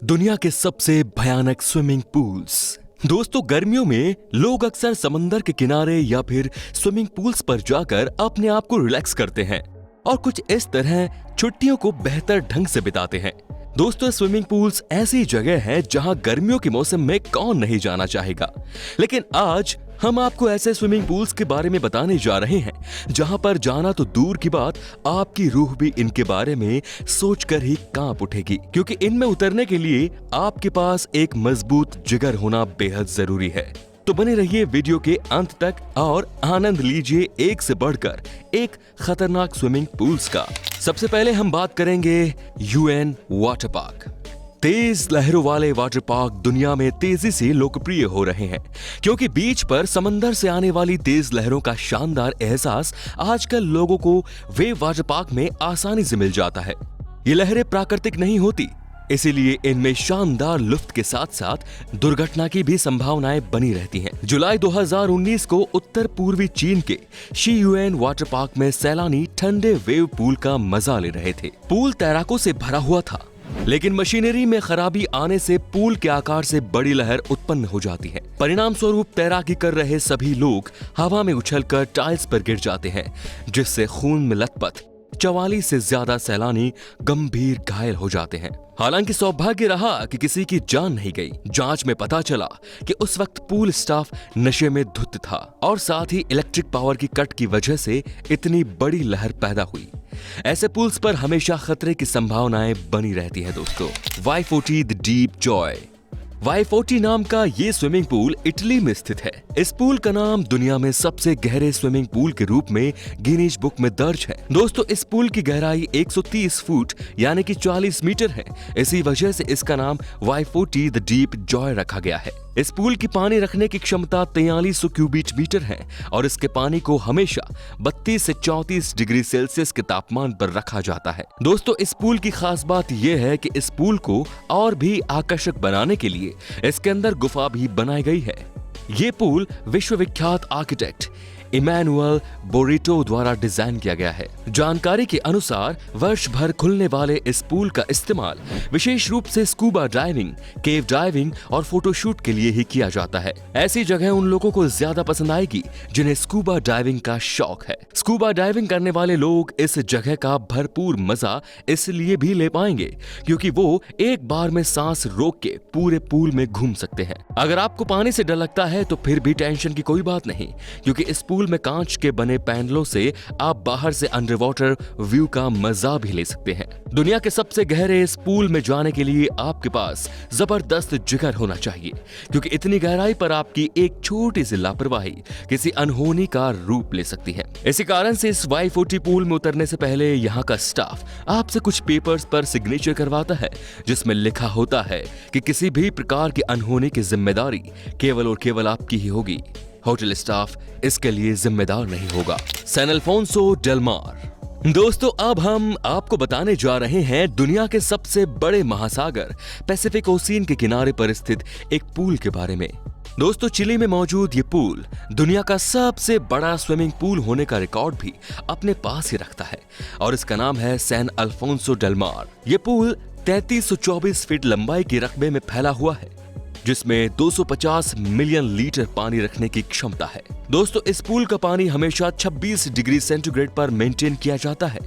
दुनिया के सबसे भयानक स्विमिंग पूल्स। दोस्तों, गर्मियों में लोग अक्सर समंदर के किनारे या फिर स्विमिंग पूल्स पर जाकर अपने आप को रिलैक्स करते हैं और कुछ इस तरह छुट्टियों को बेहतर ढंग से बिताते हैं। दोस्तों, स्विमिंग पूल्स ऐसी जगह है जहां गर्मियों के मौसम में कौन नहीं जाना चाहेगा, लेकिन आज हम आपको ऐसे स्विमिंग पूल्स के बारे में बताने जा रहे हैं जहां पर जाना तो दूर की बात, आपकी रूह भी इनके बारे में सोचकर ही कांप उठेगी, क्योंकि इनमें उतरने के लिए आपके पास एक मजबूत जिगर होना बेहद जरूरी है। तो बने रहिए वीडियो के अंत तक और आनंद लीजिए एक से बढ़कर एक खतरनाक स्विमिंग पूल्स का। सबसे पहले हम बात करेंगे UN वाटर पार्क। तेज लहरों वाले वाटर पार्क दुनिया में तेजी से लोकप्रिय हो रहे हैं, क्योंकि बीच पर समंदर से आने वाली तेज लहरों का शानदार एहसास आजकल लोगों को वेव वाटर पार्क में आसानी से मिल जाता है। ये लहरें प्राकृतिक नहीं होती, इसीलिए इनमें शानदार लुफ्त के साथ साथ दुर्घटना की भी संभावनाएं बनी रहती हैं। जुलाई 2019 को उत्तर पूर्वी चीन के शीयुएन वाटर पार्क में सैलानी ठंडे वेव पूल का मजा ले रहे थे। पूल तैराकों से भरा हुआ था, लेकिन मशीनरी में खराबी आने से पूल के आकार से बड़ी लहर उत्पन्न हो जाती है। परिणाम स्वरूप तैराकी कर रहे सभी लोग हवा में उछलकर टाइल्स पर गिर जाते हैं, जिससे खून में लथपथ 44 से ज्यादा सैलानी गंभीर घायल हो जाते हैं। हालांकि सौभाग्य रहा कि किसी की जान नहीं गई। जांच में पता चला कि उस वक्त पूल स्टाफ नशे में धुत था और साथ ही इलेक्ट्रिक पावर की कट की वजह से इतनी बड़ी लहर पैदा हुई। ऐसे पूल्स पर हमेशा खतरे की संभावनाएं बनी रहती है। दोस्तों, Y40 the deep Joy. Y40 नाम का ये स्विमिंग पूल इटली में स्थित है। इस पूल का नाम दुनिया में सबसे गहरे स्विमिंग पूल के रूप में गिनीज बुक में दर्ज है। दोस्तों, इस पूल की गहराई 130 फुट यानी कि 40 मीटर है। इसी वजह से इसका नाम Y40 द डीप जॉय रखा गया है। इस पूल की पानी रखने की क्षमता 4300 क्यूबिक मीटर है और इसके पानी को हमेशा 32 से 34 डिग्री सेल्सियस के तापमान पर रखा जाता है। दोस्तों, इस पूल की खास बात यह है कि इस पूल को और भी आकर्षक बनाने के लिए इसके अंदर गुफा भी बनाई गई है। ये पूल विश्वविख्यात आर्किटेक्ट इमैनुअल बोरिटो द्वारा डिजाइन किया गया है। जानकारी के अनुसार वर्ष भर खुलने वाले इस पूल का इस्तेमाल विशेष रूप से स्कूबा डाइविंग, केव डाइविंग और फोटोशूट के लिए ही किया जाता है। ऐसी जगह उन लोगों को ज्यादा पसंद आएगी जिन्हें स्कूबा डाइविंग का शौक है। स्कूबा डाइविंग करने वाले लोग इस जगह का भरपूर मजा इसलिए भी ले पाएंगे क्योंकि वो एक बार में सांस रोक के पूरे पूल में घूम सकते हैं। अगर आपको पानी से डर लगता है तो फिर भी टेंशन की कोई बात नहीं, क्योंकि इस पूल में कांच के बने पैनलों से आप बाहर से अंडर वाटर व्यू का मजा भी ले सकते हैं। दुनिया के सबसे गहरे इस पूल में जाने के लिए आपके पास जबरदस्त जिगर होना चाहिए, क्योंकि इतनी गहराई पर आपकी एक छोटी सी लापरवाही किसी अनहोनी का रूप ले सकती है। इसी कारण से इस Y40 पूल में उतरने से पहले यहाँ का स्टाफ आपसे कुछ पेपर्स पर सिग्नेचर करवाता है, जिसमें लिखा होता है कि किसी भी प्रकार की अनहोनी की जिम्मेदारी केवल और केवल आपकी ही होगी। होटल स्टाफ इसके लिए जिम्मेदार नहीं होगा। सैन अल्फोंसो डेल मार। दोस्तों, अब हम आपको बताने जा रहे हैं दुनिया के सबसे बड़े महासागर पैसिफिक ओशियन के किनारे पर स्थित एक पूल के बारे में। दोस्तों, चिली में मौजूद ये पूल दुनिया का सबसे बड़ा स्विमिंग पूल होने का रिकॉर्ड भी अपने पास ही रखता है और इसका नाम है सैन अल्फोंसो डेल मार। ये पूल 3324 फीट लंबाई के रकबे में फैला हुआ है, जिसमें 250 मिलियन लीटर पानी रखने की क्षमता है। दोस्तों, इस पूल का पानी हमेशा 26 डिग्री सेंटीग्रेड पर मेंटेन किया जाता है।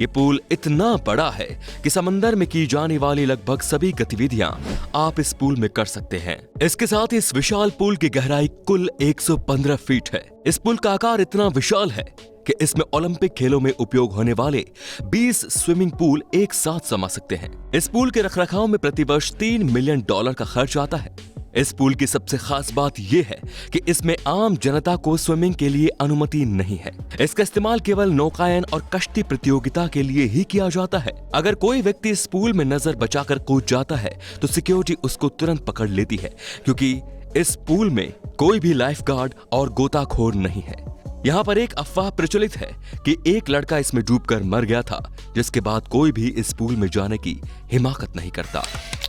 ये पूल इतना बड़ा है कि समंदर में की जाने वाली लगभग सभी गतिविधियां आप इस पूल में कर सकते हैं। इसके साथ इस विशाल पूल की गहराई कुल 115 फीट है। इस पुल का आकार इतना विशाल है कि इसमें ओलंपिक खेलों में उपयोग होने वाले 20 स्विमिंग पूल एक साथ समा सकते हैं। इस पूल के रखरखाव में प्रतिवर्ष $3 मिलियन का खर्च आता है। इस पूल की सबसे खास बात यह है कि इसमें आम जनता को स्विमिंग के लिए अनुमति नहीं है। इसका इस्तेमाल केवल नौकायन और कश्ती प्रतियोगिता के लिए ही किया जाता है। अगर कोई व्यक्ति इस पूल में नजर बचाकर कूद जाता है तो सिक्योरिटी उसको तुरंत पकड़ लेती है, क्योंकि इस पूल में कोई भी लाइफ गार्ड और गोताखोर नहीं है। यहाँ पर एक अफवाह प्रचलित है कि एक लड़का इसमें डूबकर मर गया था, जिसके बाद कोई भी इस पूल में जाने की हिमाकत नहीं करता।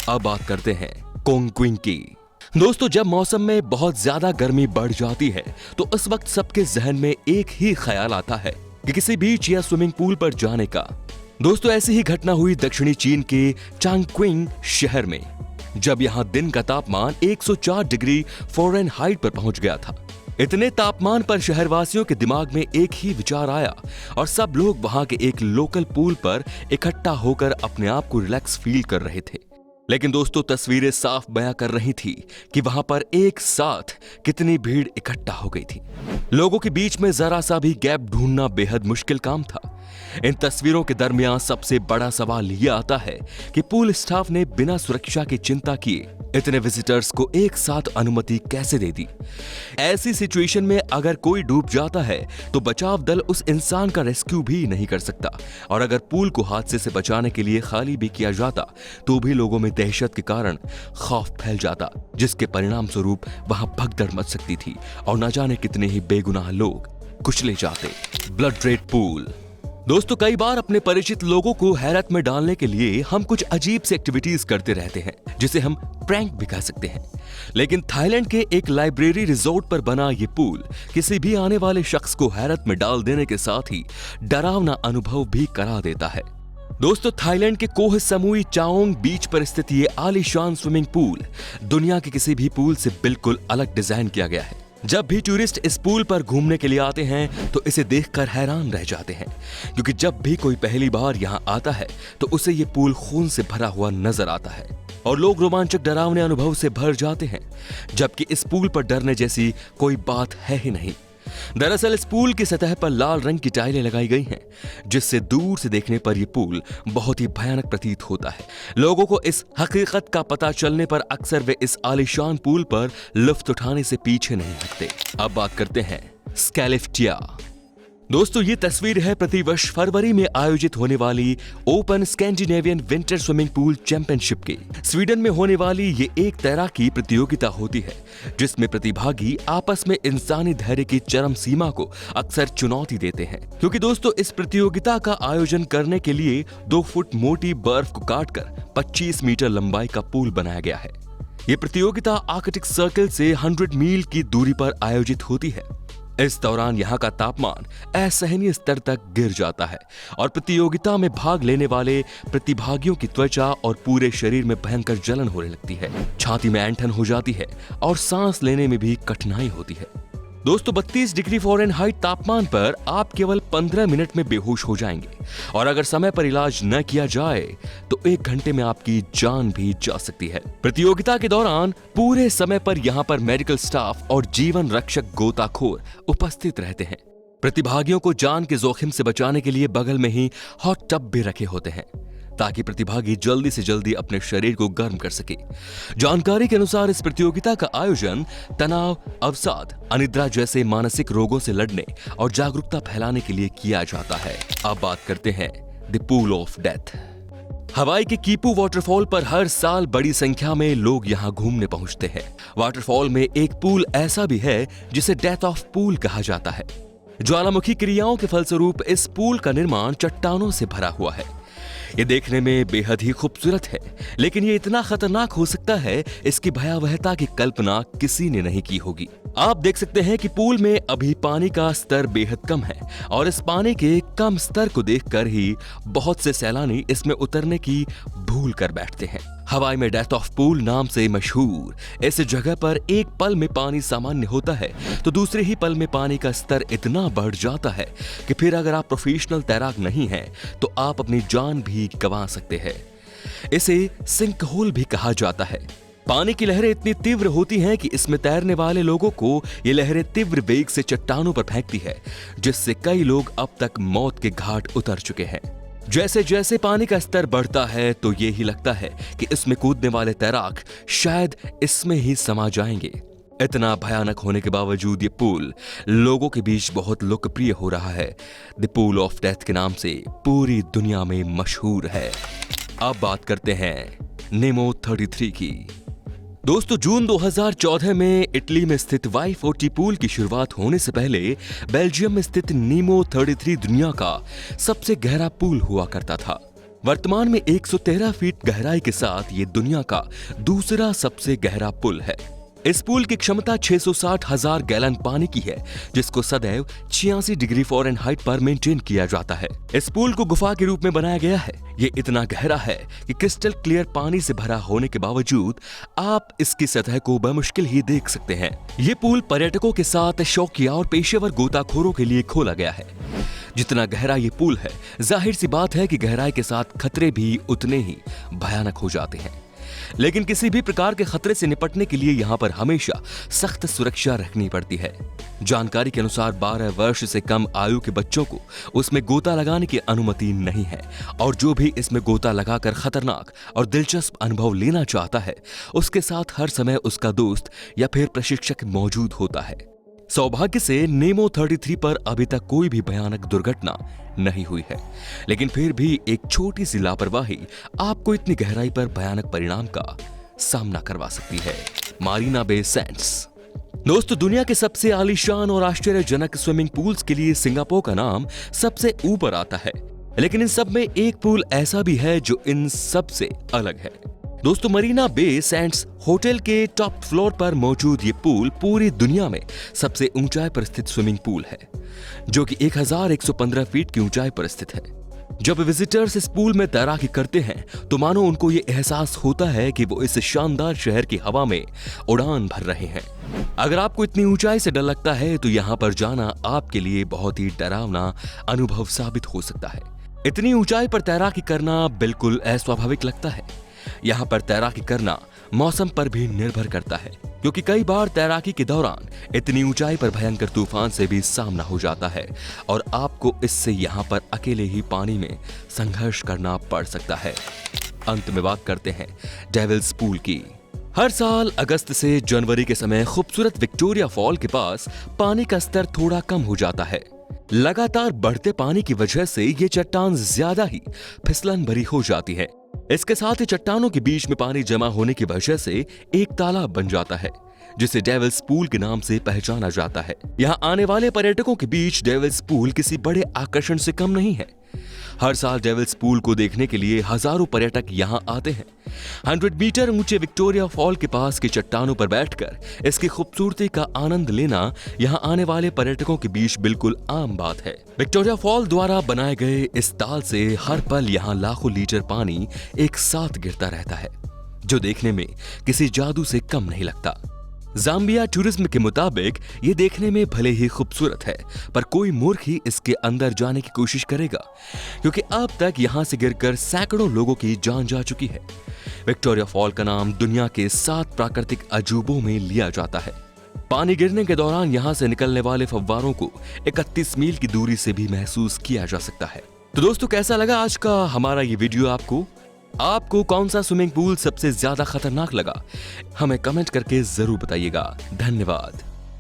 अब बात करते हैं कोंगक्विन की। दोस्तों, जब मौसम में बहुत ज्यादा गर्मी बढ़ जाती है तो उस वक्त सबके जहन में एक ही ख्याल आता है कि किसी बीच या स्विमिंग पूल पर जाने का। दोस्तों, ऐसी ही घटना हुई दक्षिणी चीन के चांगक्विंग शहर में। जब यहाँ दिन का तापमान 104 डिग्री फ़ारेनहाइट पर पहुंच गया था। इतने तापमान पर शहरवासियों के दिमाग में एक ही विचार आया और सब लोग वहां के एक लोकल पूल पर इकट्ठा होकर अपने आप को रिलैक्स फील कर रहे थे। लेकिन दोस्तों, तस्वीरें साफ बयां कर रही थी कि वहां पर एक साथ कितनी भीड़ इकट्ठा हो गई थी। लोगों के बीच में जरा सा भी गैप ढूंढना बेहद मुश्किल काम था। इन तस्वीरों के दरमियान सबसे बड़ा सवाल यह आता है कि पूल स्टाफ ने बिना सुरक्षा की चिंता किए इतने विजिटर्स को एक साथ अनुमति कैसे दे दी। ऐसी सिचुएशन में अगर कोई डूब जाता है तो बचाव दल उस इंसान का रेस्क्यू भी नहीं कर सकता, और अगर पूल को हादसे से बचाने के लिए खाली भी किया जाता तो भी लोगों में दहशत के कारण खौफ फैल जाता, जिसके परिणाम स्वरूप वहां भगदड़ मच सकती थी और न जाने कितने ही बेगुनाह लोग कुचले जाते। Blood red pool. दोस्तों, कई बार अपने परिचित लोगों को हैरत में डालने के लिए हम कुछ अजीब सी एक्टिविटीज करते रहते हैं, जिसे हम प्रैंक भी कह सकते हैं। लेकिन थाईलैंड के एक लाइब्रेरी रिजॉर्ट पर बना ये पूल किसी भी आने वाले शख्स को हैरत में डाल देने के साथ ही डरावना अनुभव भी करा देता है। दोस्तों, थाईलैंड के कोह समूई चाओंग बीच पर स्थित ये आलीशान स्विमिंग पूल दुनिया के किसी भी पूल से बिल्कुल अलग डिजाइन किया गया है। जब भी टूरिस्ट इस पूल पर घूमने के लिए आते हैं तो इसे देखकर हैरान रह जाते हैं, क्योंकि जब भी कोई पहली बार यहां आता है तो उसे ये पूल खून से भरा हुआ नजर आता है और लोग रोमांचक डरावने अनुभव से भर जाते हैं, जबकि इस पूल पर डरने जैसी कोई बात है ही नहीं। दरअसल इस पूल की सतह पर लाल रंग की टाइलें लगाई गई हैं, जिससे दूर से देखने पर यह पूल बहुत ही भयानक प्रतीत होता है। लोगों को इस हकीकत का पता चलने पर अक्सर वे इस आलीशान पूल पर लुत्फ उठाने से पीछे नहीं हटते। अब बात करते हैं स्कैलिफ्टिया। दोस्तों, ये तस्वीर है प्रतिवर्ष फरवरी में आयोजित होने वाली open Scandinavian winter swimming pool championship की। स्वीडन में होने वाली ये एक तैराकी प्रतियोगिता होती है जिसमें प्रतिभागी आपस में इंसानी धैर्य की चरम सीमा को अक्सर चुनौती देते हैं, क्योंकि दोस्तों इस प्रतियोगिता का आयोजन करने के लिए 2 फुट मोटी बर्फ को काटकर 25 मीटर लंबाई का पूल बनाया गया है। ये प्रतियोगिता आर्कटिक सर्कल से 100 मील की दूरी पर आयोजित होती है। इस दौरान यहाँ का तापमान असहनीय स्तर तक गिर जाता है और प्रतियोगिता में भाग लेने वाले प्रतिभागियों की त्वचा और पूरे शरीर में भयंकर जलन होने लगती है, छाती में ऐंठन हो जाती है और सांस लेने में भी कठिनाई होती है। दोस्तों, 32 डिग्री फ़ारेनहाइट तापमान पर आप केवल 15 मिनट में बेहोश हो जाएंगे और अगर समय पर इलाज न किया जाए तो 1 घंटे में आपकी जान भी जा सकती है। प्रतियोगिता के दौरान पूरे समय पर यहाँ पर मेडिकल स्टाफ और जीवन रक्षक गोताखोर उपस्थित रहते हैं। प्रतिभागियों को जान के जोखिम से बचाने के लिए बगल में ही हॉट टब भी रखे होते हैं ताकि प्रतिभागी जल्दी से जल्दी अपने शरीर को गर्म कर सके। जानकारी के अनुसार इस प्रतियोगिता का आयोजन तनाव, अवसाद, अनिद्रा जैसे मानसिक रोगों से लड़ने और जागरूकता फैलाने के लिए किया जाता है। अब बात करते हैं द पूल ऑफ डेथ। हवाई के कीपू वाटरफॉल पर हर साल बड़ी संख्या में लोग यहां घूमने पहुंचते हैं। वाटरफॉल में एक पूल ऐसा भी है जिसे डेथ ऑफ पूल कहा जाता है। ज्वालामुखी क्रियाओं के फलस्वरूप इस पूल का निर्माण चट्टानों से भरा हुआ है। ये देखने में बेहद ही खूबसूरत है, लेकिन ये इतना खतरनाक हो सकता है, इसकी भयावहता की कल्पना किसी ने नहीं की होगी। आप देख सकते हैं कि पूल में अभी पानी का स्तर बेहद कम है और इस पानी के कम स्तर को देखकर ही बहुत से सैलानी इसमें उतरने की भूल कर बैठते हैं। हवाई में डेथ ऑफ पूल नाम से मशहूर इस जगह पर एक पल में पानी सामान्य होता है तो दूसरे ही पल में पानी का स्तर इतना बढ़ जाता है कि फिर अगर आप प्रोफेशनल तैराक नहीं हैं तो आप अपनी जान भी गंवा सकते हैं। इसे सिंक होल भी कहा जाता है। पानी की लहरें इतनी तीव्र होती हैं कि इसमें तैरने वाले लोगों को ये लहरें तीव्र वेग से चट्टानों पर फेंकती है, जिससे कई लोग अब तक मौत के घाट उतर चुके हैं। जैसे जैसे पानी का स्तर बढ़ता है तो ये ही लगता है कि इसमें कूदने वाले तैराक शायद इसमें ही समा जाएंगे। इतना भयानक होने के बावजूद ये पूल लोगों के बीच बहुत लोकप्रिय हो रहा है। द पूल ऑफ डेथ के नाम से पूरी दुनिया में मशहूर है। अब बात करते हैं नेमो 33 की। दोस्तों, जून 2014 में इटली में स्थित Y40 पूल की शुरुआत होने से पहले बेल्जियम में स्थित नेमो 33 दुनिया का सबसे गहरा पूल हुआ करता था। वर्तमान में 113 फीट गहराई के साथ ये दुनिया का दूसरा सबसे गहरा पुल है। इस पूल की क्षमता 660,000 गैलन पानी की है, जिसको सदैव 86 डिग्री फ़ारेनहाइट पर मेंटेन किया जाता है। इस पूल को गुफा के रूप में बनाया गया है। ये इतना गहरा है कि क्रिस्टल क्लियर पानी से भरा होने के बावजूद आप इसकी सतह को बमुश्किल ही देख सकते हैं। ये पूल पर्यटकों के साथ शौकिया और पेशेवर गोताखोरों के लिए खोला गया है। जितना गहरा ये पूल है, जाहिर सी बात है कि गहराई के साथ खतरे भी उतने ही भयानक हो जाते हैं। लेकिन किसी भी प्रकार के खतरे से निपटने के लिए यहाँ पर हमेशा सख्त सुरक्षा रखनी पड़ती है। जानकारी के अनुसार 12 वर्ष से कम आयु के बच्चों को उसमें गोता लगाने की अनुमति नहीं है, और जो भी इसमें गोता लगाकर खतरनाक और दिलचस्प अनुभव लेना चाहता है, उसके साथ हर समय उसका दोस्त या फिर प्रशिक्षक मौजूद होता है। सौभाग्य से नेमो 33 पर अभी तक कोई भी भयानक दुर्घटना नहीं हुई है, लेकिन फिर भी एक छोटी सी लापरवाही आपको इतनी गहराई पर भयानक परिणाम का सामना करवा सकती है। Marina Bay Sands. दोस्तों, दुनिया के सबसे आलीशान और आश्चर्यजनक स्विमिंग पूल्स के लिए सिंगापुर का नाम सबसे ऊपर आता है, लेकिन इन सब में एक पूल ऐसा भी है जो इन सब से अलग है। दोस्तों, मरीना बे सैंड्स होटल के टॉप फ्लोर पर मौजूद ये पूल पूरी दुनिया में सबसे ऊंचाई पर स्थित स्विमिंग पूल है, जो कि 1115 फीट की ऊंचाई पर स्थित है। जब विजिटर्स इस पूल में तैराकी करते हैं तो मानो उनको ये एहसास होता है कि वो इस शानदार शहर की हवा में उड़ान भर रहे हैं। अगर आपको इतनी ऊंचाई से डर लगता है तो यहाँ पर जाना आपके लिए बहुत ही डरावना अनुभव साबित हो सकता है। इतनी ऊंचाई पर तैराकी करना बिल्कुल अस्वाभाविक लगता है। यहाँ पर तैराकी करना मौसम पर भी निर्भर करता है, क्योंकि कई बार तैराकी के दौरान इतनी ऊंचाई पर भयंकर तूफान से भी सामना हो जाता है और आपको इससे यहाँ पर अकेले ही पानी में संघर्ष करना पड़ सकता है। अंत में बात करते हैं डेविल्स पूल की। हर साल अगस्त से जनवरी के समय खूबसूरत विक्टोरिया फॉल के पास पानी का स्तर थोड़ा कम हो जाता है। लगातार बढ़ते पानी की वजह से ये चट्टान ज्यादा ही फिसलन भरी हो जाती है। इसके साथ ही चट्टानों के बीच में पानी जमा होने की वजह से एक तालाब बन जाता है, जिसे डेविल्स पूल के नाम से पहचाना जाता है। यहाँ आने वाले पर्यटकों के बीच डेविल्स पूल किसी बड़े आकर्षण से कम नहीं है। हर साल डेविल्स पूल को देखने के लिए हजारों पर्यटक यहाँ आते हैं। 100 मीटर ऊंचे विक्टोरिया फॉल के पास की चट्टानों पर बैठकर इसकी खूबसूरती का आनंद लेना यहाँ आने वाले पर्यटकों के बीच बिल्कुल आम बात है। विक्टोरिया फॉल द्वारा बनाए गए इस ताल से हर पल यहाँ लाखों लीटर पानी एक साथ गिरता रहता है, जो देखने में किसी जादू से कम नहीं लगता। जाम्बिया टूरिज्म के मुताबिक ये देखने में भले ही खूबसूरत है, पर कोई मूर्ख ही इसके अंदर जाने की कोशिश करेगा, क्योंकि अब तक यहाँ से गिरकर सैकड़ों लोगों की जान जा चुकी है। विक्टोरिया फॉल का नाम दुनिया के 7 प्राकृतिक अजूबों में लिया जाता है। पानी गिरने के दौरान यहाँ से निकलने वाले फव्वारों को 31 मील की दूरी से भी महसूस किया जा सकता है। तो दोस्तों, कैसा लगा आज का हमारा ये वीडियो आपको कौन सा स्विमिंग पूल सबसे ज्यादा खतरनाक लगा? हमें कमेंट करके जरूर बताइएगा। धन्यवाद।